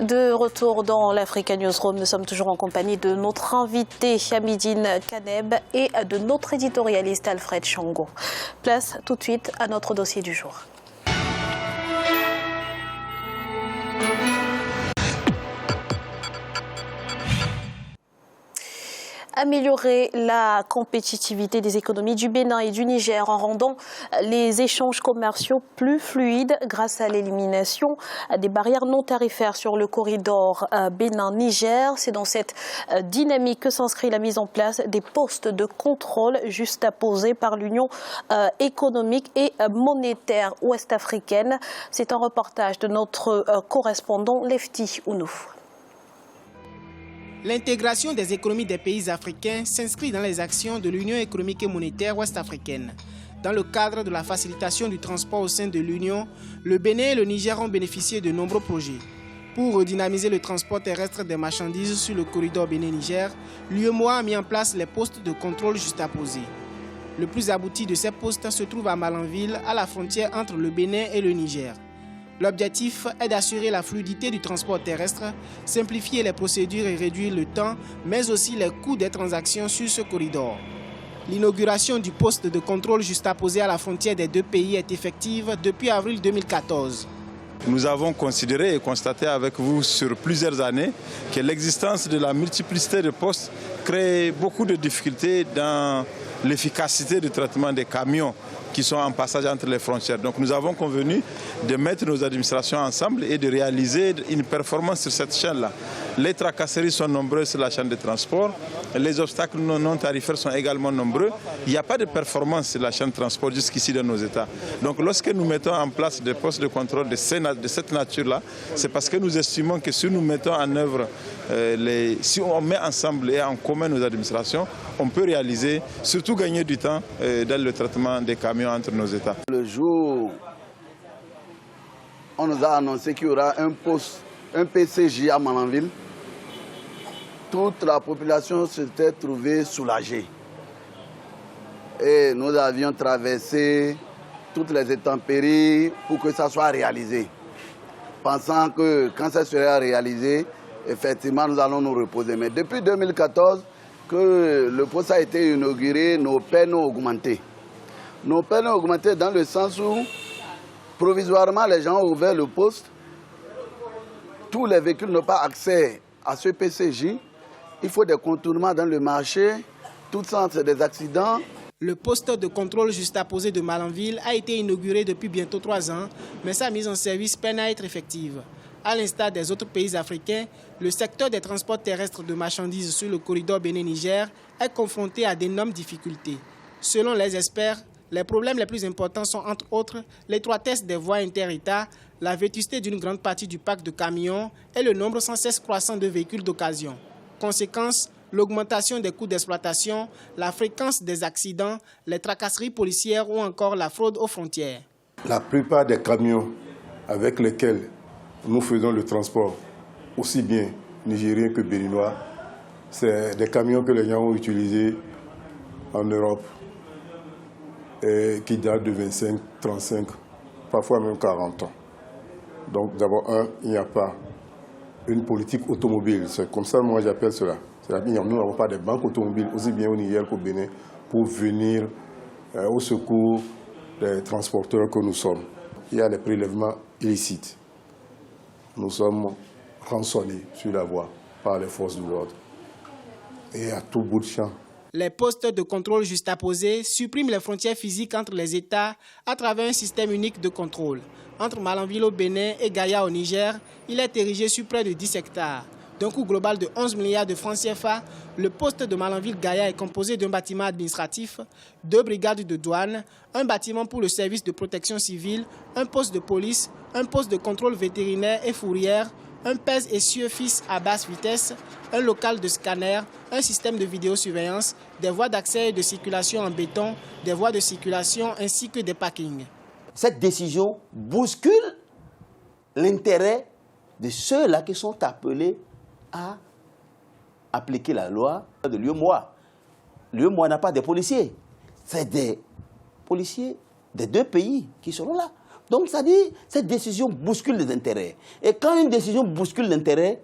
De retour dans l'Africa Newsroom, nous sommes toujours en compagnie de notre invité Hamidine Kaneb et de notre éditorialiste Alfred Chango. Place tout de suite à notre dossier du jour. Améliorer la compétitivité des économies du Bénin et du Niger en rendant les échanges commerciaux plus fluides grâce à l'élimination des barrières non tarifaires sur le corridor Bénin-Niger. C'est dans cette dynamique que s'inscrit la mise en place des postes de contrôle juxtaposés par l'Union économique et monétaire ouest-africaine. C'est un reportage de notre correspondant Lefti Ounouf. L'intégration des économies des pays africains s'inscrit dans les actions de l'Union économique et monétaire ouest-africaine. Dans le cadre de la facilitation du transport au sein de l'Union, le Bénin et le Niger ont bénéficié de nombreux projets. Pour redynamiser le transport terrestre des marchandises sur le corridor Bénin-Niger, l'UEMOA a mis en place les postes de contrôle juxtaposés. Le plus abouti de ces postes se trouve à Malanville, à la frontière entre le Bénin et le Niger. L'objectif est d'assurer la fluidité du transport terrestre, simplifier les procédures et réduire le temps, mais aussi les coûts des transactions sur ce corridor. L'inauguration du poste de contrôle juxtaposé à la frontière des deux pays est effective depuis avril 2014. Nous avons considéré et constaté avec vous sur plusieurs années que l'existence de la multiplicité de postes crée beaucoup de difficultés dans l'efficacité du traitement des camions qui sont en passage entre les frontières. Donc nous avons convenu de mettre nos administrations ensemble et de réaliser une performance sur cette chaîne-là. Les tracasseries sont nombreuses sur la chaîne de transport, les obstacles non tarifaires sont également nombreux. Il n'y a pas de performance sur la chaîne de transport jusqu'ici dans nos États. Donc lorsque nous mettons en place des postes de contrôle de cette nature-là, c'est parce que nous estimons que si nous mettons en œuvre, si on met ensemble et en commun nos administrations, on peut réaliser, surtout gagner du temps dans le traitement des camions entre nos États. Le jour, on nous a annoncé qu'il y aura un PCJ à Malanville. Toute la population s'était trouvée soulagée. Et nous avions traversé toutes les intempéries pour que ça soit réalisé. Pensant que quand ça sera réalisé, effectivement, nous allons nous reposer. Mais depuis 2014, que le poste a été inauguré, nos peines ont augmenté. Nos peines ont augmenté dans le sens où, provisoirement, les gens ont ouvert le poste. Tous les véhicules n'ont pas accès à ce PCJ. Il faut des contournements dans le marché. Tout ça, c'est des accidents. Le poste de contrôle juxtaposé de Malanville a été inauguré depuis bientôt 3 ans, mais sa mise en service peine à être effective. À l'instar des autres pays africains, le secteur des transports terrestres de marchandises sur le corridor Bénin-Niger est confronté à d'énormes difficultés. Selon les experts, les problèmes les plus importants sont entre autres l'étroitesse des voies inter-États, la vétusté d'une grande partie du parc de camions et le nombre sans cesse croissant de véhicules d'occasion. Conséquence, l'augmentation des coûts d'exploitation, la fréquence des accidents, les tracasseries policières ou encore la fraude aux frontières. La plupart des camions avec lesquels nous faisons le transport, aussi bien nigériens que béninois, c'est des camions que les gens ont utilisés en Europe et qui datent de 25, 35, parfois même 40 ans. Donc d'abord, il n'y a pas une politique automobile. C'est comme ça, moi j'appelle cela. C'est-à-dire nous n'avons pas de banque automobile, aussi bien au Niger qu'au Bénin, pour venir au secours des transporteurs que nous sommes. Il y a les prélèvements illicites. Nous sommes rançonnés sur la voie par les forces de l'ordre. Et à tout bout de champ. Les postes de contrôle juxtaposés suppriment les frontières physiques entre les États à travers un système unique de contrôle. Entre Malanville au Bénin et Gaïa au Niger, il est érigé sur près de 10 hectares. D'un coût global de 11 milliards de francs CFA, le poste de Malanville-Gaïa est composé d'un bâtiment administratif, 2 brigades de douane, un bâtiment pour le service de protection civile, un poste de police, un poste de contrôle vétérinaire et fourrière, un pèse-essieu fixe à basse vitesse, un local de scanner, un système de vidéosurveillance, des voies d'accès et de circulation en béton, des voies de circulation ainsi que des parkings. Cette décision bouscule l'intérêt de ceux-là qui sont appelés à appliquer la loi de l'UEMOA. L'UEMOA n'a pas de policiers. c'est des policiers des deux pays qui seront là. Donc, ça dit, cette décision bouscule les intérêts. Et quand une décision bouscule l'intérêt,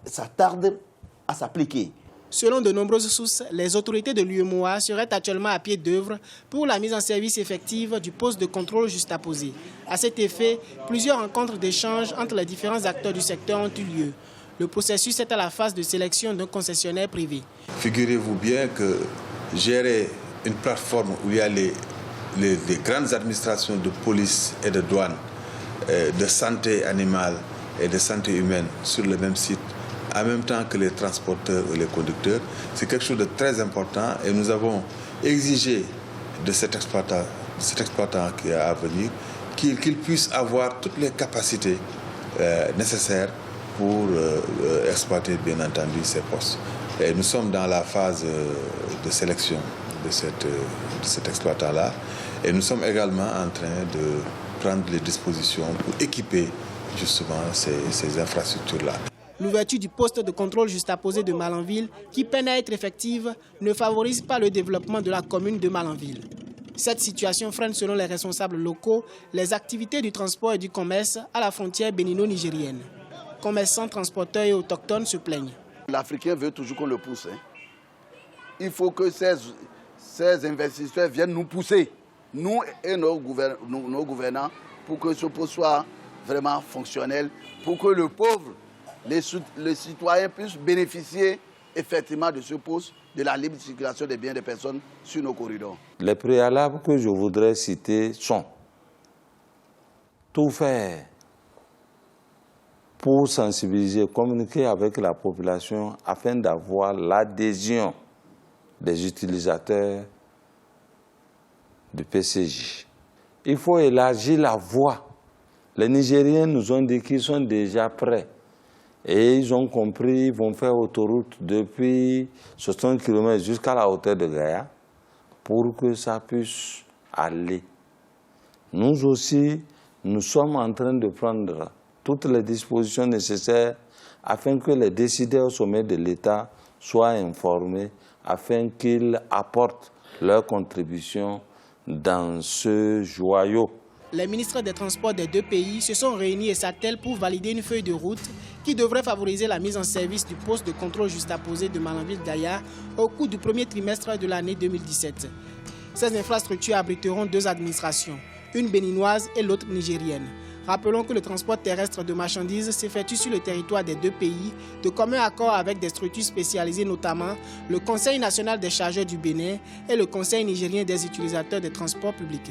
ça tarde à s'appliquer. Selon de nombreuses sources, les autorités de l'UEMOA seraient actuellement à pied d'œuvre pour la mise en service effective du poste de contrôle juxtaposé. À cet effet, plusieurs rencontres d'échange entre les différents acteurs du secteur ont eu lieu. Le processus est à la phase de sélection d'un concessionnaire privé. Figurez-vous bien que gérer une plateforme où il y a les grandes administrations de police et de douane, de santé animale et de santé humaine sur le même site, en même temps que les transporteurs et les conducteurs, c'est quelque chose de très important et nous avons exigé de cet exploitant qui est à venir qu'il puisse avoir toutes les capacités nécessaires pour exploiter bien entendu ces postes. Et nous sommes dans la phase de sélection de cet exploitant-là et nous sommes également en train de prendre les dispositions pour équiper justement ces infrastructures-là. L'ouverture du poste de contrôle juxtaposé de Malanville, qui peine à être effective, ne favorise pas le développement de la commune de Malanville. Cette situation freine, selon les responsables locaux, les activités du transport et du commerce à la frontière bénino-nigérienne. Commerçants, transporteurs et autochtones se plaignent. L'Africain veut toujours qu'on le pousse. Il faut que ces investisseurs viennent nous pousser, nous et nos gouvernants, pour que ce poste soit vraiment fonctionnel, pour que le pauvre, les citoyens puissent bénéficier effectivement de ce poste, de la libre circulation des biens des personnes sur nos corridors. Les préalables que je voudrais citer sont tout faire pour sensibiliser, communiquer avec la population afin d'avoir l'adhésion des utilisateurs du PCJ. Il faut élargir la voie. Les Nigériens nous ont dit qu'ils sont déjà prêts. Et ils ont compris, ils vont faire autoroute depuis 60 km jusqu'à la hauteur de Gaïa pour que ça puisse aller. Nous aussi, nous sommes en train de prendre toutes les dispositions nécessaires afin que les décideurs au sommet de l'État soient informés, afin qu'ils apportent leur contribution dans ce joyau. Les ministres des Transports des deux pays se sont réunis et s'attellent pour valider une feuille de route qui devrait favoriser la mise en service du poste de contrôle juxtaposé de Malanville-Gaïa au cours du premier trimestre de l'année 2017. Ces infrastructures abriteront deux administrations, une béninoise et l'autre nigérienne. Rappelons que le transport terrestre de marchandises s'effectue sur le territoire des deux pays, de commun accord avec des structures spécialisées, notamment le Conseil national des chargeurs du Bénin et le Conseil nigérien des utilisateurs des transports publics.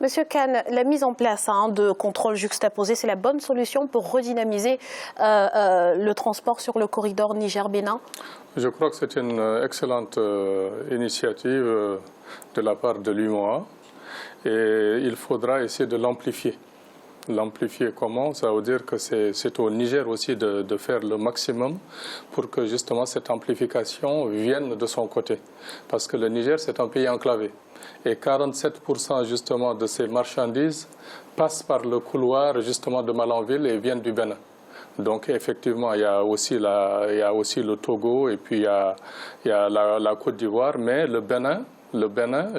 Monsieur Kane, la mise en place de contrôles juxtaposés, c'est la bonne solution pour redynamiser le transport sur le corridor Niger-Bénin? Je crois que c'est une excellente initiative de la part de l'UEMOA et il faudra essayer de l'amplifier. L'amplifier comment? Ça veut dire que c'est au Niger aussi de faire le maximum pour que justement cette amplification vienne de son côté. Parce que le Niger, c'est un pays enclavé. Et 47% justement de ces marchandises passent par le couloir justement de Malanville et viennent du Bénin. Donc effectivement, il y a aussi le Togo et puis il y a la Côte d'Ivoire, mais le Bénin,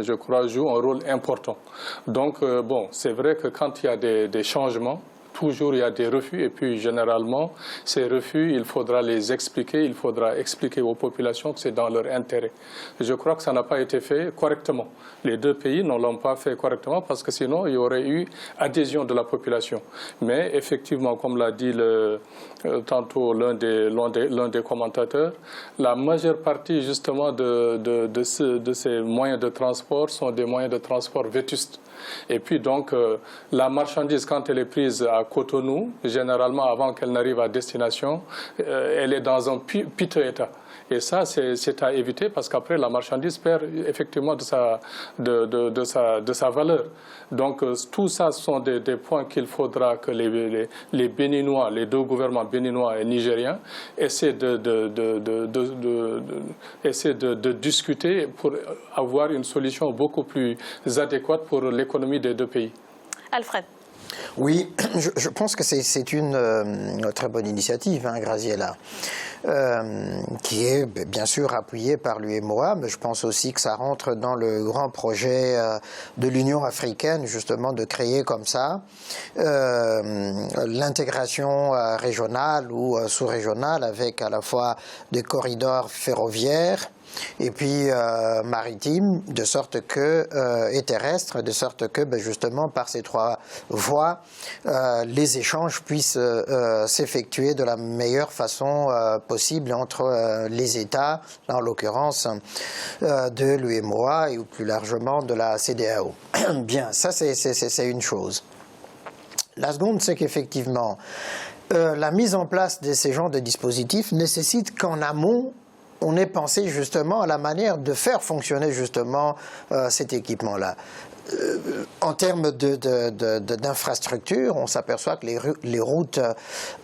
je crois, joue un rôle important. Donc, bon, c'est vrai que quand il y a des changements, toujours il y a des refus et puis généralement, ces refus, il faudra les expliquer, il faudra expliquer aux populations que c'est dans leur intérêt. Je crois que ça n'a pas été fait correctement. Les deux pays ne l'ont pas fait correctement parce que sinon, il y aurait eu adhésion de la population. Mais effectivement, comme l'a dit tantôt l'un des commentateurs, la majeure partie justement de ces moyens de transport sont des moyens de transport vétustes. Et puis donc, la marchandise, quand elle est prise à Cotonou, généralement avant qu'elle n'arrive à destination, elle est dans un piteux état. Et ça, c'est à éviter parce qu'après, la marchandise perd effectivement de sa valeur. Donc, tout ça sont des points qu'il faudra que les Béninois, les deux gouvernements béninois et nigériens, essaient de discuter pour avoir une solution beaucoup plus adéquate pour l'économie des deux pays. Alfred. Oui, je pense que c'est une très bonne initiative, Graziella. qui est bien sûr appuyé par l'UEMOA, mais je pense aussi que ça rentre dans le grand projet de l'Union africaine, justement, de créer comme ça l'intégration régionale ou sous-régionale avec à la fois des corridors ferroviaires et puis maritimes, de sorte que, et terrestres, de sorte que justement par ces trois voies, les échanges puissent s'effectuer de la meilleure façon possible entre les États, en l'occurrence de l'UEMOA et ou plus largement de la CEDEAO. Bien, ça c'est une chose. La seconde, c'est qu'effectivement, la mise en place de ces genres de dispositifs nécessite qu'en amont, on ait pensé justement à la manière de faire fonctionner justement cet équipement-là. En termes d'infrastructure, on s'aperçoit que les routes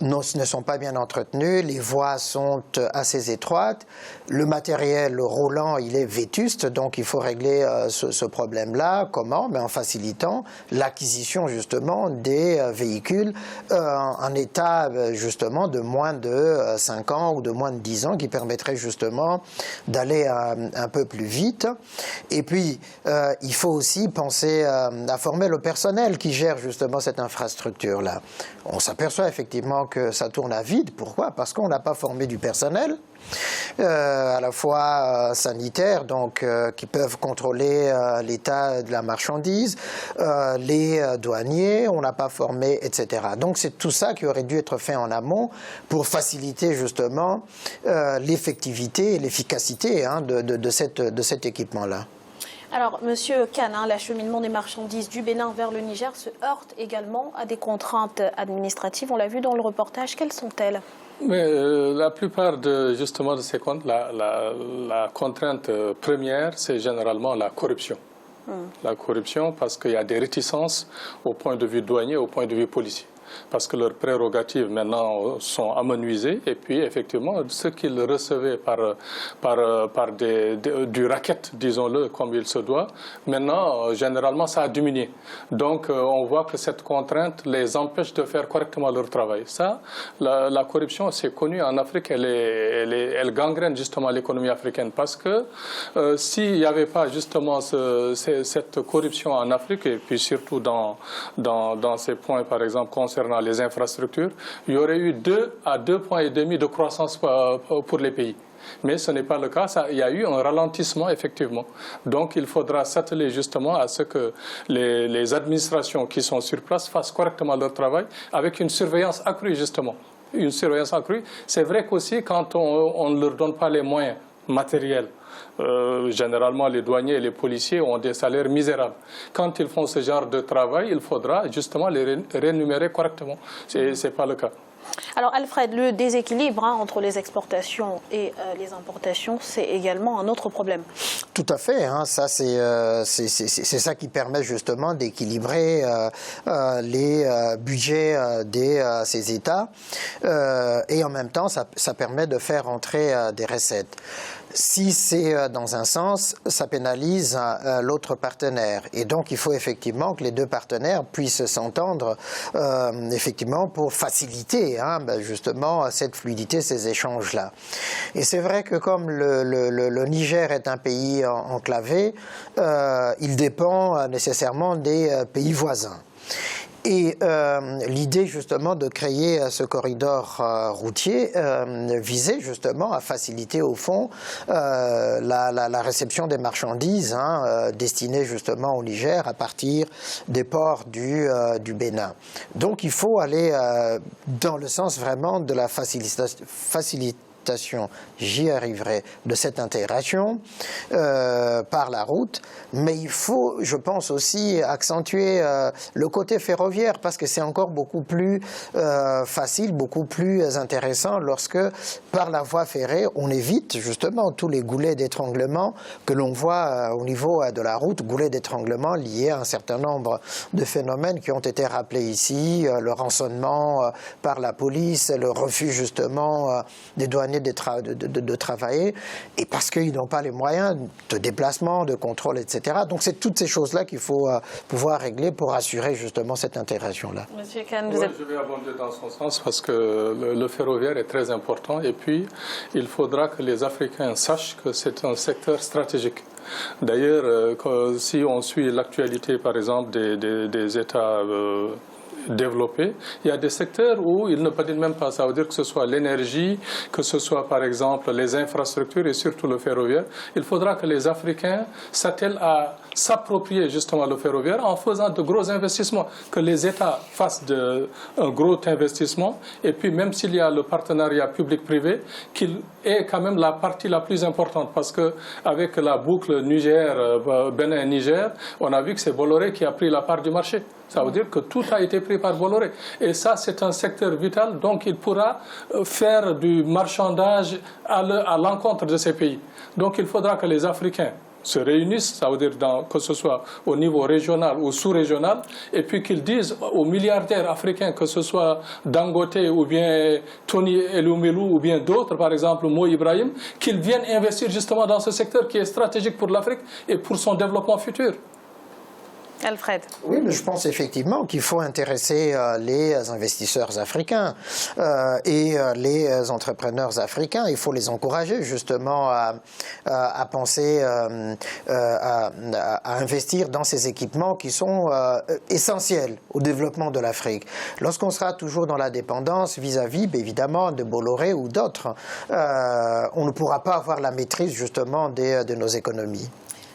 ne sont pas bien entretenues, les voies sont assez étroites, le matériel roulant il est vétuste, donc il faut régler ce problème-là. Comment? En facilitant l'acquisition justement des véhicules en état justement de moins de 5 ans ou de moins de 10 ans, qui permettrait justement d'aller un peu plus vite. Et puis il faut aussi penser à former le personnel qui gère justement cette infrastructure-là. On s'aperçoit effectivement que ça tourne à vide. Pourquoi? Parce qu'on n'a pas formé du personnel, à la fois sanitaire, donc qui peuvent contrôler l'état de la marchandise, les douaniers, on n'a pas formé, etc. Donc c'est tout ça qui aurait dû être fait en amont pour faciliter justement l'effectivité et l'efficacité de cet équipement-là. Alors, Monsieur Kane, l'acheminement des marchandises du Bénin vers le Niger se heurte également à des contraintes administratives. On l'a vu dans le reportage. Quelles sont-elles? Mais la plupart justement de ces comptes, la contrainte première, c'est généralement la corruption. La corruption, parce qu'il y a des réticences au point de vue douanier, au point de vue policier. Parce que leurs prérogatives maintenant sont amenuisées, et puis effectivement ce qu'ils recevaient par du racket, disons-le comme il se doit, maintenant généralement ça a diminué. Donc on voit que cette contrainte les empêche de faire correctement leur travail. Ça, la corruption, c'est connu en Afrique, elle gangrène justement l'économie africaine, parce que s'il n'y avait pas justement cette corruption en Afrique, et puis surtout dans ces points par exemple concernant les infrastructures, il y aurait eu 2 à 2,5 points de croissance pour les pays. Mais ce n'est pas le cas, il y a eu un ralentissement effectivement. Donc il faudra s'atteler justement à ce que les administrations qui sont sur place fassent correctement leur travail avec une surveillance accrue justement. Une surveillance accrue, c'est vrai qu'aussi quand on ne leur donne pas les moyens matériels, généralement les douaniers et les policiers ont des salaires misérables. Quand ils font ce genre de travail, il faudra justement les rémunérer correctement. Ce n'est pas le cas. Alors Alfred, le déséquilibre entre les exportations et les importations, c'est également un autre problème. Tout à fait, ça c'est ça qui permet justement d'équilibrer les budgets de ces États et en même temps ça permet de faire entrer des recettes. Si c'est dans un sens, ça pénalise l'autre partenaire. Et donc, il faut effectivement que les deux partenaires puissent s'entendre effectivement pour faciliter justement cette fluidité, ces échanges-là. Et c'est vrai que comme le Niger est un pays enclavé, il dépend nécessairement des pays voisins. Et l'idée justement de créer ce corridor routier visait justement à faciliter au fond la réception des marchandises destinées justement au Niger à partir des ports du Bénin. Donc il faut aller dans le sens vraiment de la facilitation, j'y arriverai, de cette intégration par la route, mais il faut, je pense aussi, accentuer le côté ferroviaire, parce que c'est encore beaucoup plus facile, beaucoup plus intéressant lorsque, par la voie ferrée, on évite justement tous les goulets d'étranglement que l'on voit au niveau de la route, goulets d'étranglement liés à un certain nombre de phénomènes qui ont été rappelés ici, le rançonnement par la police, le refus justement des douaniers continuer de travailler, et parce qu'ils n'ont pas les moyens de déplacement, de contrôle, etc. Donc c'est toutes ces choses-là qu'il faut pouvoir régler pour assurer justement cette intégration-là. Monsieur Kane, Je vais abonder dans son sens parce que le ferroviaire est très important, et puis il faudra que les Africains sachent que c'est un secteur stratégique. D'ailleurs, si on suit l'actualité, par exemple, des États développés, il y a des secteurs où ils ne patinent même pas. Ça veut dire que ce soit l'énergie, que ce soit, par exemple, les infrastructures et surtout le ferroviaire. Il faudra que les Africains s'attellent à s'approprier justement le ferroviaire en faisant de gros investissements, que les États fassent un gros investissement, et puis même s'il y a le partenariat public-privé, qu'il ait quand même la partie la plus importante, parce qu'avec la boucle Bénin-Niger, on a vu que c'est Bolloré qui a pris la part du marché. Ça veut dire que tout a été pris par Bolloré. Et ça, c'est un secteur vital, donc il pourra faire du marchandage à l'encontre de ces pays. Donc il faudra que les Africains se réunissent, ça veut dire que ce soit au niveau régional ou sous-régional, et puis qu'ils disent aux milliardaires africains, que ce soit Dangote ou bien Tony Elumelu ou bien d'autres, par exemple Mo Ibrahim, qu'ils viennent investir justement dans ce secteur qui est stratégique pour l'Afrique et pour son développement futur. Alfred. Oui, mais je pense effectivement qu'il faut intéresser les investisseurs africains et les entrepreneurs africains. Il faut les encourager justement à penser, à investir dans ces équipements qui sont essentiels au développement de l'Afrique. Lorsqu'on sera toujours dans la dépendance vis-à-vis, évidemment, de Bolloré ou d'autres, on ne pourra pas avoir la maîtrise justement de nos économies.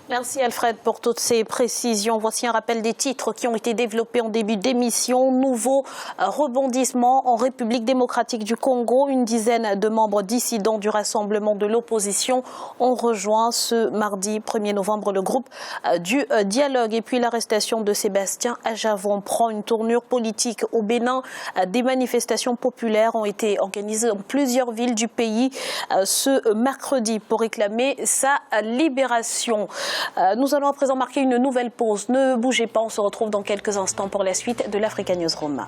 Merci Alfred pour toutes ces précisions. Voici un rappel des titres qui ont été développés en début d'émission. Nouveau rebondissement en République démocratique du Congo. Une dizaine de membres dissidents du rassemblement de l'opposition ont rejoint ce mardi 1er novembre le groupe du dialogue. Et puis l'arrestation de Sébastien Ajavon prend une tournure politique au Bénin. Des manifestations populaires ont été organisées dans plusieurs villes du pays ce mercredi pour réclamer sa libération. Nous allons à présent marquer une nouvelle pause. Ne bougez pas, on se retrouve dans quelques instants pour la suite de l'Africa Newsroom.